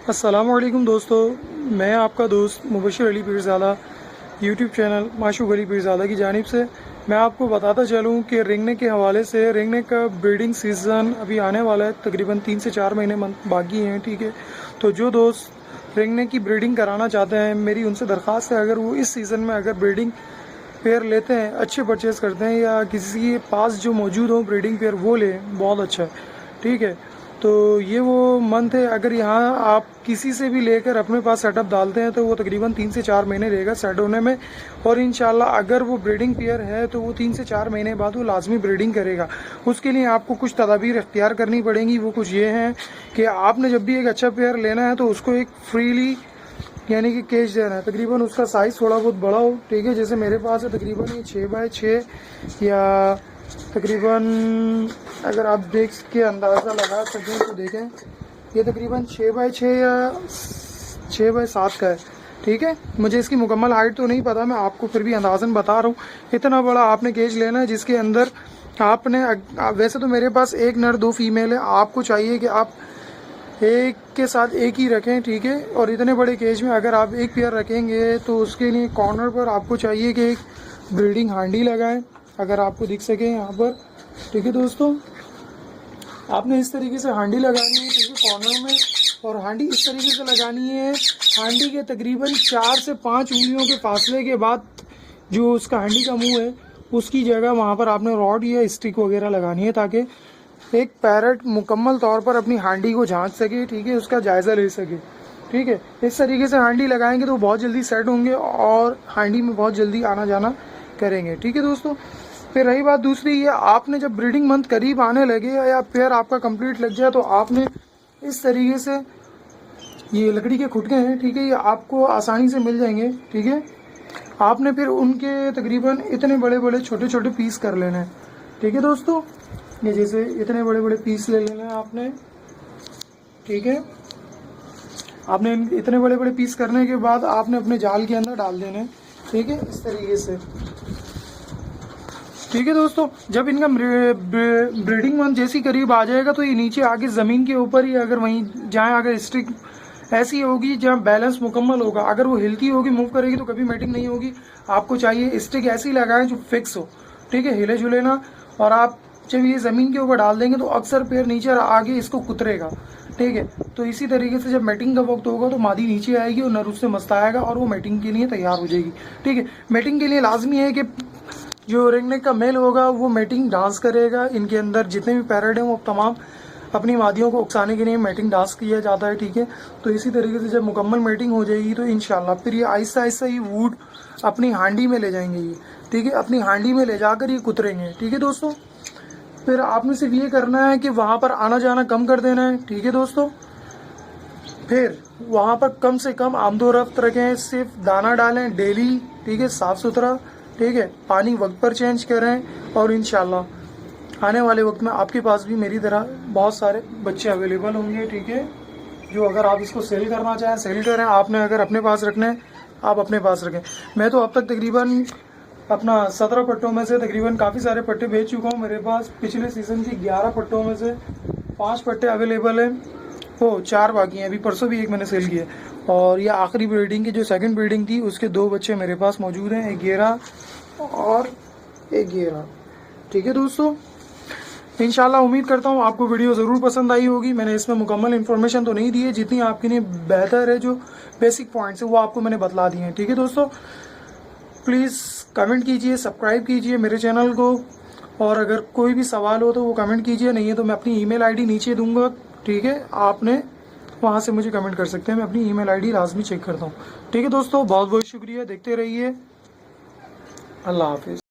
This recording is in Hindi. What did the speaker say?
अस्सलामुअलैकुम दोस्तों, मैं आपका दोस्त मुबशिर अली पीरज़ादा यूट्यूब चैनल माशूक अली पीरज़ादा की जानिब से मैं आपको बताता चलूँ कि रिंगने के हवाले से रिंगने का ब्रीडिंग सीज़न अभी आने वाला है। तकरीबन 3 से 4 महीने बाकी हैं। ठीक है, तो जो दोस्त रिंगने की ब्रीडिंग कराना चाहते हैं, मेरी उनसे दरख्वास्त है, अगर वो इस सीज़न में अगर ब्रीडिंग पेयर लेते हैं, अच्छे परचेज़ करते हैं या किसी के पास जो मौजूद हो ब्रीडिंग पेयर वो लें, बहुत अच्छा है। ठीक है, तो ये वो मंथ है, अगर यहाँ आप किसी से भी लेकर अपने पास सेटअप डालते हैं तो वो तकरीबन 3 से 4 महीने रहेगा सेट होने में। और इंशाल्लाह अगर वो ब्रीडिंग पेयर है तो वो 3 से 4 महीने बाद वो लाजमी ब्रीडिंग करेगा। उसके लिए आपको कुछ तदाबीर इख्तियार करनी पड़ेंगी। वो कुछ ये हैं कि आपने जब भी एक अच्छा पेयर लेना है तो उसको एक फ्रीली यानी कि केज देना है। तकरीबन उसका साइज़ थोड़ा बहुत बड़ा हो। ठीक है, जैसे मेरे पास है तकरीबन ये 6x6 या तकरीबन अगर आप देख के अंदाज़ा लगा सकें तो देखें, ये तकरीबन 6x6 या 6x7 का है। ठीक है, मुझे इसकी मुकम्मल हाइट तो नहीं पता, मैं आपको फिर भी अंदाज़न बता रहा हूँ। इतना बड़ा आपने केज लेना है जिसके अंदर आपने वैसे तो मेरे पास एक नर 2 फीमेल है, आपको चाहिए कि आप एक के साथ एक ही रखें। ठीक है, और इतने बड़े केज में अगर आप एक पेयर रखेंगे तो उसके लिए कॉर्नर पर आपको चाहिए कि एक ब्रीडिंग हांडी लगाएं, अगर आपको दिख सके यहाँ पर। ठीक है दोस्तों, आपने इस तरीके से हांडी लगानी है, ठीक है, कॉर्नर में। और हांडी इस तरीके से लगानी है, हांडी के तकरीबन 4 से 5 उंगलियों के फासले के बाद जो उसका हांडी का मुंह है उसकी जगह वहाँ पर आपने रॉड या स्टिक वगैरह लगानी है ताकि एक पैरट मुकम्मल तौर पर अपनी हांडी को जांच सके। ठीक है, उसका जायज़ा ले सके। ठीक है, इस तरीके से हांडी लगाएंगे तो बहुत जल्दी सेट होंगे और हांडी में बहुत जल्दी आना जाना करेंगे। ठीक है दोस्तों, फिर रही बात दूसरी, ये आपने जब ब्रीडिंग मंथ करीब आने लगे या पेयर आपका कंप्लीट लग जाए तो आपने इस तरीके से ये लकड़ी के खुटके हैं, ठीक है, ये आपको आसानी से मिल जाएंगे। ठीक है, आपने फिर उनके तकरीबन इतने बड़े बड़े छोटे छोटे पीस कर लेने हैं। ठीक है दोस्तों, ये जैसे इतने बड़े बड़े पीस ले लेने हैं आपने। ठीक है, आपने इतने बड़े बड़े पीस करने के बाद आपने अपने जाल के अंदर डाल देने। ठीक है, इस तरीके से। ठीक है दोस्तों, जब इनका ब्रीडिंग मंथ जैसी करीब आ जाएगा तो ये नीचे आगे ज़मीन के ऊपर ही अगर वहीं जाए, अगर स्टिक ऐसी होगी जहाँ बैलेंस मुकम्मल होगा, अगर वो हिलती होगी मूव करेगी तो कभी मैटिंग नहीं होगी। आपको चाहिए स्टिक ऐसी लगाएं जो फिक्स हो। ठीक है, हिले जुले ना। और आप जब ये ज़मीन के ऊपर डाल देंगे तो अक्सर पेड़ नीचे आगे इसको कुतरेगा। ठीक है, तो इसी तरीके से जब मैटिंग का वक्त होगा तो मादी नीचे आएगी और नर उससे मस्ताएगा और वो मैटिंग के लिए तैयार हो जाएगी। ठीक है, मैटिंग के लिए लाजमी है कि जो रिंगने का मेल होगा वो मैटिंग डांस करेगा। इनके अंदर जितने भी पैरट हैं वो तमाम अपनी मादियों को उकसाने के लिए मैटिंग डांस किया जाता है। ठीक है, तो इसी तरीके से जब मुकम्मल मैटिंग हो जाएगी तो इंशाल्लाह फिर ये आहिस्ता आहिस्ता ही वुड अपनी हांडी में ले जाएंगे ये। ठीक है, अपनी हांडी में ले जाकर ये कुतरेंगे। ठीक है दोस्तों, फिर आपने सिर्फ ये करना है कि वहाँ पर आना जाना कम कर देना है। ठीक है दोस्तों, फिर वहाँ पर कम से कम आमदोरफ्त रखें, सिर्फ दाना डालें डेली। ठीक है, साफ़ सुथरा। ठीक है, पानी वक्त पर चेंज करें और इंशाल्लाह आने वाले वक्त में आपके पास भी मेरी तरह बहुत सारे बच्चे अवेलेबल होंगे। ठीक है, जो अगर आप इसको सेल करना चाहें सेल करें, आपने अगर अपने पास रखना है आप अपने पास रखें। मैं तो अब तक तकरीबन अपना 17 पट्टों में से तकरीबन काफ़ी सारे पट्टे बेच चुका हूँ। मेरे पास पिछले सीज़न की 11 पट्टों में से 5 पट्टे अवेलेबल हैं, वो 4 बाकी हैं। अभी परसों भी एक मैंने सेल किया। और ये आखिरी ब्रीडिंग की जो सेकंड ब्रीडिंग थी उसके 2 बच्चे मेरे पास मौजूद हैं, एक गेरा और एक गेरा। ठीक है दोस्तों, इंशाल्लाह उम्मीद करता हूँ आपको वीडियो ज़रूर पसंद आई होगी। मैंने इसमें मुकम्मल इन्फॉर्मेशन तो नहीं दी है, जितनी आपके लिए बेहतर है, जो बेसिक पॉइंट्स है वो आपको मैंने बतला दिए हैं। ठीक है दोस्तों, प्लीज़ कमेंट कीजिए, सब्सक्राइब कीजिए मेरे चैनल को, और अगर कोई भी सवाल हो तो वो कमेंट कीजिए, नहीं है तो मैं अपनी ईमेल आईडी नीचे दूंगा। ठीक है, आपने वहाँ से मुझे कमेंट कर सकते हैं, मैं अपनी ईमेल आईडी लाजमी चेक करता हूँ। ठीक है दोस्तों, बहुत बहुत शुक्रिया, देखते रहिए। अल्लाह हाफिज़।